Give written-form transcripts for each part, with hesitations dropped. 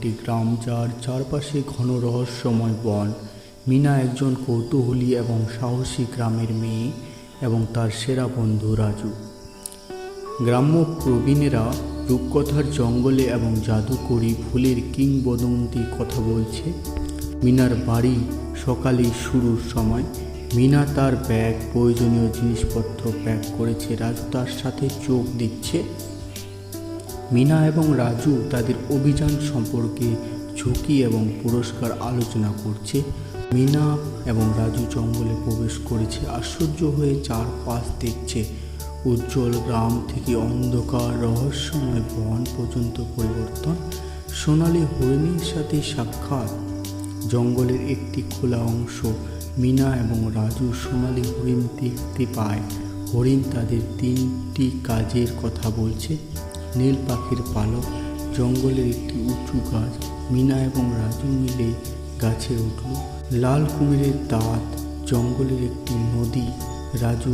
একটি গ্রাম যার চারপাশে ঘন রহস্যময় বন। মিনা একজন কৌতূহলী এবং সাহসী গ্রামের মেয়ে এবং তার সেরা বন্ধু রাজু। গ্রাম্য প্রবীণেরা রূপকথার জঙ্গলে এবং জাদুকরী ফুলের কিংবদন্তি কথা বলছে। মিনার বাড়ি সকালেই শুরুর সময়। মিনা তার ব্যাগ প্রয়োজনীয় জিনিসপত্র প্যাক করেছে, রাজু তার সাথে যোগ দিচ্ছে। মিনা এবং রাজু তাদের অভিযান সম্পর্কে ঝুঁকি এবং পুরস্কার আলোচনা করছে। মিনা এবং রাজু জঙ্গলে প্রবেশ করেছে, আশ্চর্য হয়ে চারপাশ দেখছে। উজ্জ্বল গ্রাম থেকে অন্ধকার রহস্যময় বন পর্যন্ত পরিবর্তন। সোনালি হরিণের সাথে সাক্ষাৎ। জঙ্গলের একটি খোলা অংশ। মিনা এবং রাজু সোনালি হরিণ দেখতে পায়। হরিণ তাদের 3টি কাজের কথা বলছে। নীল পাখির পালক। জঙ্গলের একটি উঁচু গাছ। মিনা এবং রাজু মিলে গাছে উঠল। লাল কুমিরের দাঁত। জঙ্গলের একটি নদী। রাজু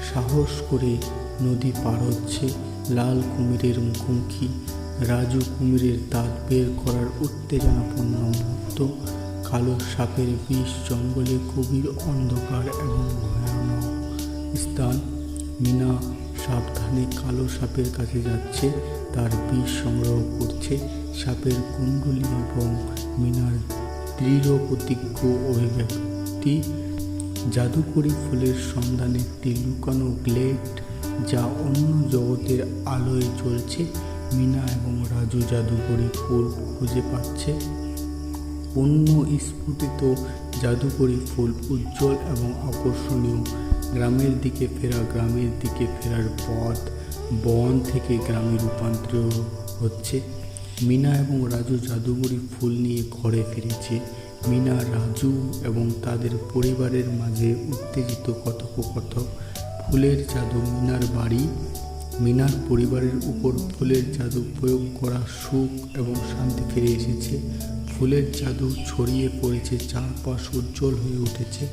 সাহস করে নদী পার হচ্ছে। লাল কুমিরের মুখোমুখি। রাজু কুমিরের দাঁত বের করার উত্তেজনাপূর্ণ মুহূর্ত। কালো সাপের বিষ। জঙ্গলে গভীর অন্ধকার এবং ভয়ানক স্থান। মিনা সাবধানে কালো সাপের কাছে যাচ্ছে, তার বিষ সংগ্রহ করছে। সাপের কুণ্ডলী এবং মিনার দৃঢ় প্রতিজ্ঞ অভিব্যক্তি। জাদুকরী ফুলের সন্ধানে একটি লুকানো গ্লেড যা অন্য জগতের আলোয় জ্বলছে। মিনা এবং রাজু জাদুকরী ফুল খুঁজে পাচ্ছে। অন্য স্ফুটিত জাদুকরী ফুল উজ্জ্বল এবং আকর্ষণীয়। গ্রামের দিকে ফেরার পথ। বন থেকে গ্রামে রূপান্তরিত হচ্ছে। মিনা এবং রাজু জাদুকরী ফুল নিয়ে ঘরে ফিরেছে। মিনা, রাজু এবং তাদের পরিবারের মাঝে উত্তেজিত কথোপকথন। ফুলের জাদু। মিনার বাড়ি। মিনার পরিবারের উপর ফুলের জাদু প্রয়োগ করা সুখ এবং শান্তি ফিরে এসেছে। ফুলের জাদু ছড়িয়ে পড়েছে, চারপাশ উজ্জ্বল হয়ে উঠেছে।